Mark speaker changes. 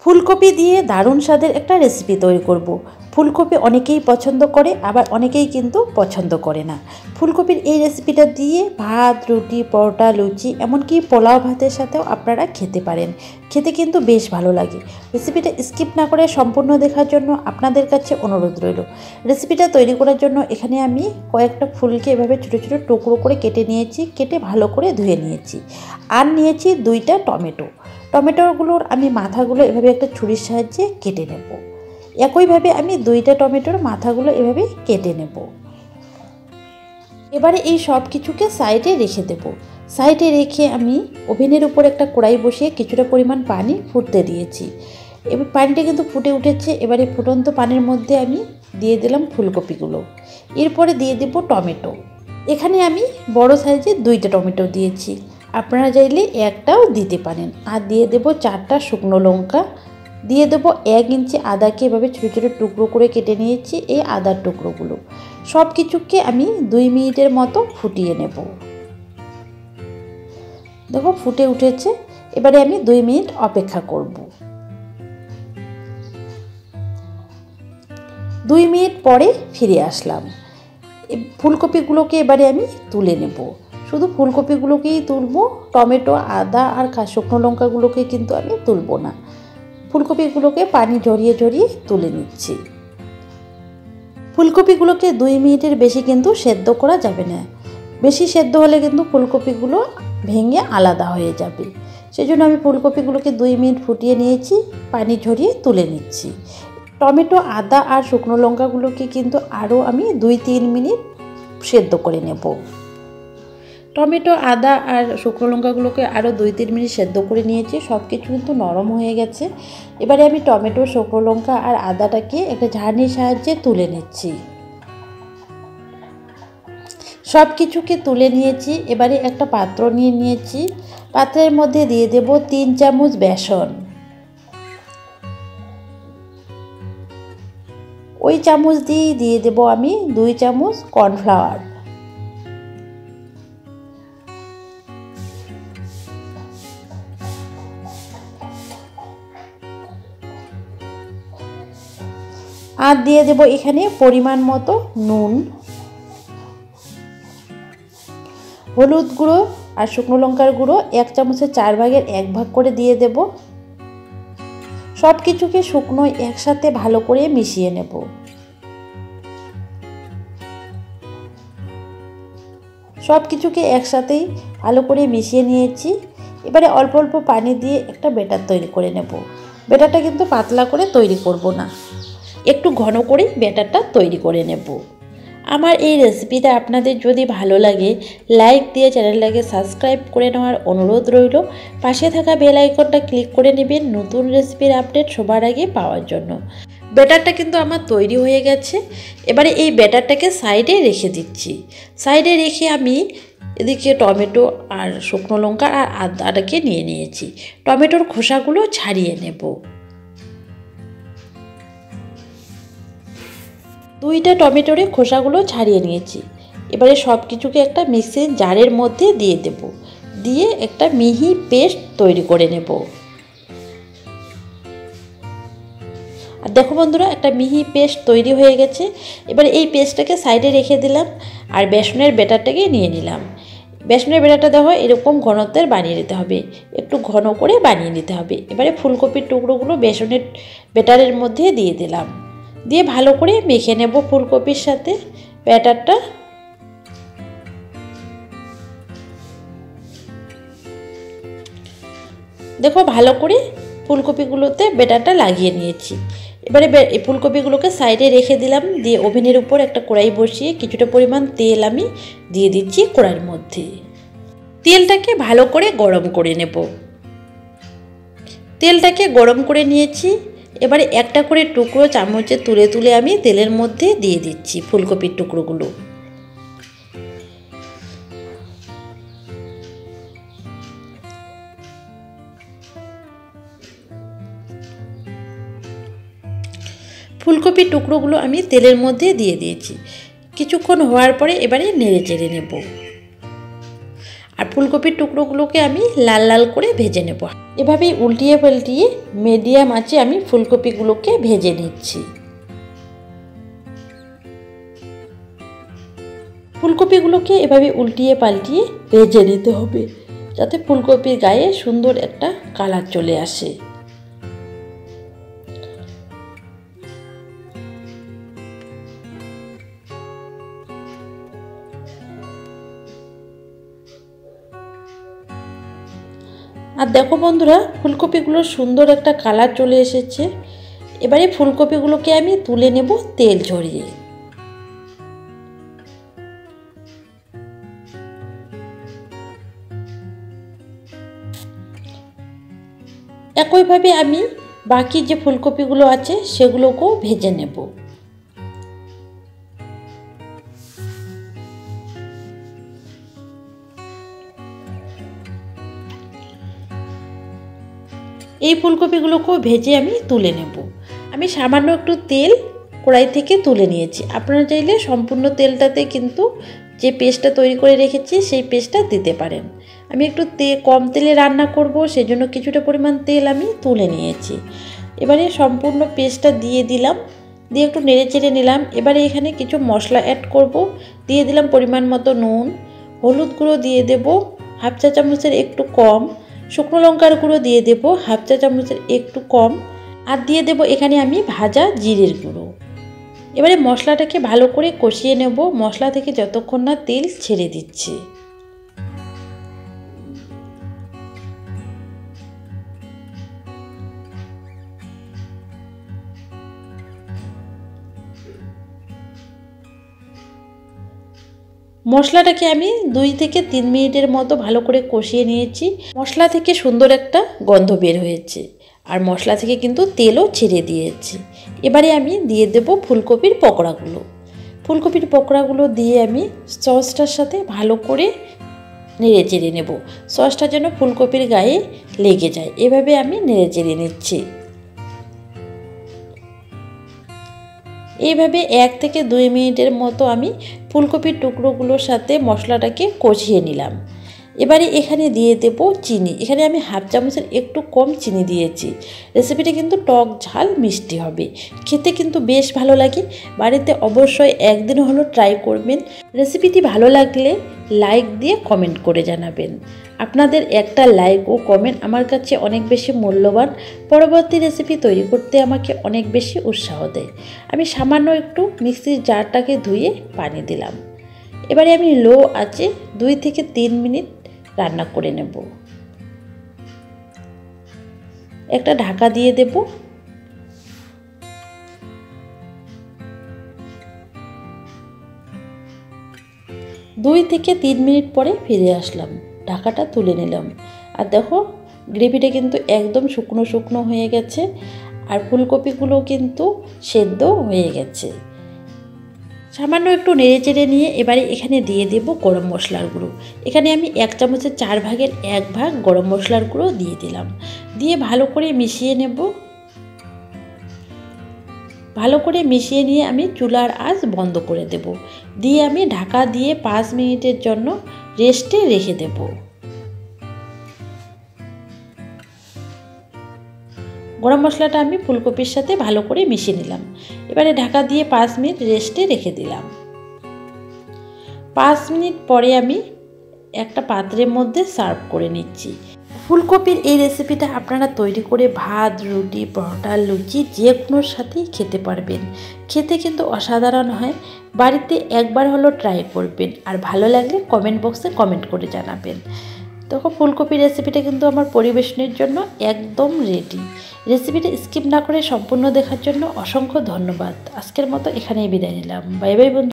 Speaker 1: ফুলকপি দিয়ে দারুণ স্বাদের একটা রেসিপি তৈরি করব। ফুলকপি অনেকেই পছন্দ করে, আবার অনেকেই কিন্তু পছন্দ করে না। ফুলকপির এই রেসিপিটা দিয়ে ভাত, রুটি, পরোটা, লুচি, এমনকি পোলাও ভাতের সাথেও আপনারা খেতে পারেন। খেতে কিন্তু বেশ ভালো লাগে। রেসিপিটা স্কিপ না করে সম্পূর্ণ দেখার জন্য আপনাদের কাছে অনুরোধ রইল। রেসিপিটা তৈরি করার জন্য এখানে আমি কয়েকটা ফুলকে এভাবে ছোটো ছোটো টুকরো করে কেটে নিয়েছি, কেটে ভালো করে ধুয়ে নিয়েছি। আর নিয়েছি 2টা টমেটো। টমেটোগুলোর আমি মাথাগুলো এভাবে একটা ছুরির সাহায্যে কেটে নেব। একইভাবে আমি 2টা টমেটোর মাথাগুলো এভাবে কেটে নেব। এবারে এই সব কিছুকে সাইডে রেখে দেব। সাইডে রেখে আমি ওভেনের উপর একটা কড়াই বসিয়ে কিছুটা পরিমাণ পানি ফুটতে দিয়েছি। এবার পানিটা কিন্তু ফুটে উঠেছে। এবারে ফুটন্ত পানির মধ্যে আমি দিয়ে দিলাম ফুলকপিগুলো। এরপরে দিয়ে দেব টমেটো। এখানে আমি বড় সাইজের 2টা টমেটো দিয়েছি, আপনারা চাইলে একটাও দিতে পারেন। আর দিয়ে দেব 4টা শুকনো লঙ্কা, দিয়ে দেবো 1 ইঞ্চি আদাকে এভাবে ছোটো ছোটো টুকরো করে কেটে নিয়েছি। এই আদার টুকরোগুলো সব কিছুকে আমি 2 মিনিটের মতো ফুটিয়ে নেব। দেখো ফুটে উঠেছে। এবারে আমি 2 মিনিট অপেক্ষা করব। 2 মিনিট পরে ফিরে আসলাম। ফুলকপিগুলোকে এবারে আমি তুলে নেব। শুধু ফুলকপিগুলোকেই তুলব, টমেটো, আদা আর শুকনো লঙ্কাগুলোকে কিন্তু আমি তুলব না। ফুলকপিগুলোকে পানি ঝরিয়ে ঝরিয়ে তুলে নিচ্ছি। ফুলকপিগুলোকে 2 মিনিটের বেশি কিন্তু সেদ্ধ করা যাবে না। বেশি সেদ্ধ হলে কিন্তু ফুলকপিগুলো ভেঙে আলাদা হয়ে যাবে। সেই জন্য আমি ফুলকপিগুলোকে 2 মিনিট ফুটিয়ে নিয়েছি, পানি ঝরিয়ে তুলে নিচ্ছি। টমেটো, আদা আর শুকনো লঙ্কাগুলোকে কিন্তু আরও আমি 2-3 মিনিট সেদ্ধ করে নেব। টমেটো, আদা আর শুকনো লঙ্কাগুলোকে আরও 2-3 মিনিট সেদ্ধ করে নিয়েছি। সব কিছু কিন্তু নরম হয়ে গেছে। এবারে আমি টমেটো, শুকনো লঙ্কা আর আদাটাকে একটা ঝাড়নির সাহায্যে তুলে নিচ্ছি। সব কিছুকে তুলে নিয়েছি। এবারে একটা পাত্র নিয়ে নিয়েছি। পাত্রের মধ্যে দিয়ে দেব 3 চামচ বেসন। ওই চামচ দিয়েই দিয়ে দেব আমি 2 চামচ কর্নফ্লাওয়ার। আর দিয়ে দেব এখানে পরিমাণ মতো নুন, হলুদ গুঁড়ো আর শুকনো লঙ্কার গুঁড়ো 1 চামচের 4 ভাগের 1 ভাগ করে দিয়ে দেব। সব কিছুকে শুকনো একসাথে ভালো করে মিশিয়ে নেব। সব কিছুকে একসাথেই ভালো করে মিশিয়ে নিয়েছি। এবারে অল্প অল্প পানি দিয়ে একটা ব্যাটার তৈরি করে নেব। ব্যাটারটা কিন্তু পাতলা করে তৈরি করব না, একটু ঘন করে ব্যাটারটা তৈরি করে নেব। আমার এই রেসিপিটা আপনাদের যদি ভালো লাগে, লাইক দিয়ে চ্যানেলটাকে সাবস্ক্রাইব করে নেওয়ার অনুরোধ রইল। পাশে থাকা বেল আইকনটা ক্লিক করে নেবেন নতুন রেসিপির আপডেট সবার আগে পাওয়ার জন্য। ব্যাটারটা কিন্তু আমার তৈরি হয়ে গেছে। এবারে এই ব্যাটারটাকে সাইডে রেখে দিচ্ছি। সাইডে রেখে আমি এদিকে টমেটো আর শুকনো লঙ্কা আর আদাটাকে নিয়ে নিয়েছি। টমেটোর খোসাগুলো ছাড়িয়ে নেব। 2টা টমেটোর খোসাগুলো ছাড়িয়ে নিয়েছি। এবারে সব কিছুকে একটা মিক্সির জারের মধ্যে দিয়ে দেব। দিয়ে একটা মিহি পেস্ট তৈরি করে নেব। আর দেখো বন্ধুরা, একটা মিহি পেস্ট তৈরি হয়ে গেছে। এবার এই পেস্টটাকে সাইডে রেখে দিলাম আর বেসনের ব্যাটারটাকে নিয়ে নিলাম। বেসনের ব্যাটারটা দেখো এরকম ঘনত্বের বানিয়ে নিতে হবে, একটু ঘন করে বানিয়ে নিতে হবে। এবারে ফুলকপির টুকরোগুলো বেসনের ব্যাটারের মধ্যে দিয়ে দিলাম, দিয়ে ভালো করে মেখে নেব ফুলকপির সাথে ব্যাটারটা। দেখো ভালো করে ফুলকপিগুলোতে ব্যাটারটা লাগিয়ে নিয়েছি। এবারে ফুলকপিগুলোকে সাইডে রেখে দিলাম। দিয়ে ওভেনের উপর একটা কড়াই বসিয়ে কিছুটা পরিমাণ তেল আমি দিয়ে দিচ্ছি কড়াইয়ের মধ্যে। তেলটাকে ভালো করে গরম করে নেব। তেলটাকে গরম করে নিয়েছি। এবারে একটা করে টুকরো চামচে তুলে তুলে আমি তেলের মধ্যে দিয়ে দিচ্ছি ফুলকপির টুকরোগুলো। ফুলকপির টুকরোগুলো আমি তেলের মধ্যে দিয়ে দিয়েছি। কিছুক্ষণ হওয়ার পরে এবারে নেড়ে চেড়ে নেব। আর ফুলকপির টুকরোগুলোকে আমি লাল লাল করে ভেজে নেব। এভাবেই উল্টিয়ে পাল্টিয়ে মিডিয়াম আঁচে আমি ফুলকপিগুলোকে ভেজে নিচ্ছি। ফুলকপিগুলোকে এভাবে উল্টিয়ে পাল্টিয়ে ভেজে নিতে হবে, যাতে ফুলকপির গায়ে সুন্দর একটা কালার চলে আসে। আর দেখো বন্ধুরা, ফুলকপিগুলোর সুন্দর একটা কালার চলে এসেছে। এবারে ফুলকপিগুলোকে আমি তুলে নেব তেল ঝরিয়ে। একইভাবে আমি বাকি যে ফুলকপিগুলো আছে সেগুলোকেও ভেজে নেব। এই ফুলকপিগুলোকেও ভেজে আমি তুলে নেব। আমি সামান্য একটু তেল কড়াই থেকে তুলে নিয়েছি। আপনারা চাইলে সম্পূর্ণ তেলটাতে কিন্তু যে পেস্টটা তৈরি করে রেখেছি সেই পেস্টটা দিতে পারেন। আমি একটু কম তেলে রান্না করব, সেজন্য কিছুটা পরিমাণ তেল আমি তুলে নিয়েছি। এবারে সম্পূর্ণ পেস্টটা দিয়ে দিলাম, দিয়ে একটু নেড়ে চেড়ে নিলাম। এবারে এখানে কিছু মশলা অ্যাড করব। দিয়ে দিলাম পরিমাণ মতো নুন, হলুদ গুঁড়ো দিয়ে দেব হাফ চা চামচের একটু কম, শুকনো লঙ্কার গুঁড়ো দিয়ে দেব হাফ চা চামচের একটু কম, আর দিয়ে দেব এখানে আমি ভাজা জিরের গুঁড়ো। এবারে মশলাটাকে ভালো করে কষিয়ে নেব, মশলা থেকে যতক্ষণ না তেল ছেড়ে দিচ্ছে। মশলাটাকে আমি 2 থেকে 3 মিনিটের মতো ভালো করে কষিয়ে নিয়েছি। মশলা থেকে সুন্দর একটা গন্ধ বের হয়েছে, আর মশলা থেকে কিন্তু তেলও ছেড়ে দিয়েছে। এবারে আমি দিয়ে দেব ফুলকপির পকোড়াগুলো। ফুলকপির পকোড়াগুলো দিয়ে আমি সসটার সাথে ভালো করে নেড়ে চেড়ে নেব। সসটা যেন ফুলকপির গায়ে লেগে যায়, এভাবে আমি নেড়ে চেড়ে নিচ্ছি। এইভাবে 1 থেকে 2 মিনিটের মতো আমি ফুলকপির টুকরোগুলোর সাথে মশলাটাকে কষিয়ে নিলাম। এবারে এখানে দিয়ে দেব চিনি। এখানে আমি হাফ চামচের একটু কম চিনি দিয়েছি। রেসিপিটা কিন্তু টক ঝাল মিষ্টি হবে, খেতে কিন্তু বেশ ভালো লাগে। বাড়িতে অবশ্যই একদিন হলো ট্রাই করবেন। রেসিপিটি ভালো লাগলে লাইক দিয়ে কমেন্ট করে জানাবেন। আপনাদের একটা লাইক ও কমেন্ট আমার কাছে অনেক বেশি মূল্যবান। পরবর্তী রেসিপি তৈরি করতে আমাকে অনেক বেশি উৎসাহ দেয়। আমি সামান্য একটু মিক্সির জারটাকে ধুয়ে পানি দিলাম। এবারে আমি লো আঁচে 2 থেকে 3 মিনিট রান্না করে নেব। একটা ঢাকা দিয়ে দেব। 2 থেকে 3 মিনিট পরে ফিরে আসলাম, ঢাকাটা তুলে নিলাম। আর দেখো গ্রেভিটা কিন্তু একদম শুকনো শুকনো হয়ে গেছে, আর ফুলকপিগুলো কিন্তু সেদ্ধ হয়ে গেছে। সামান্য একটু নেড়ে চেড়ে নিয়ে এবারে এখানে দিয়ে দেব গরম মশলার গুঁড়ো। এখানে আমি 1 চামচের 4 ভাগের 1 ভাগ গরম মশলার গুঁড়ো দিয়ে দিলাম। দিয়ে ভালো করে মিশিয়ে নেব। ভালো করে মিশিয়ে নিয়ে আমি চুলার আঁচ বন্ধ করে দেব। দিয়ে আমি ঢাকা দিয়ে 5 মিনিটের জন্য রেস্টে রেখে দেব। গরম মশলাটা আমি ফুলকপির সাথে ভালো করে মিশিয়ে নিলাম। এবারে ঢাকা দিয়ে 5 মিনিট রেস্টে রেখে দিলাম। 5 মিনিট পরে আমি একটা পাত্রের মধ্যে সার্ভ করে নিচ্ছি। ফুলকপির এই রেসিপিটা আপনারা তৈরি করে ভাত, রুটি, পরোটা, লুচি যে কোনোর সাথেই খেতে পারবেন। খেতে কিন্তু অসাধারণ হয়। বাড়িতে একবার হলো ট্রাই করবেন, আর ভালো লাগলে কমেন্ট বক্সে কমেন্ট করে জানাবেন। দেখো ফুলকপির রেসিপিটা কিন্তু আমার পরিবেশনের জন্য একদম রেডি। রেসিপিটা স্কিপ না করে সম্পূর্ণ দেখার জন্য অসংখ্য ধন্যবাদ। আজকের মতো এখানেই বিদায় নিলাম। বাই বাই বন্ধু।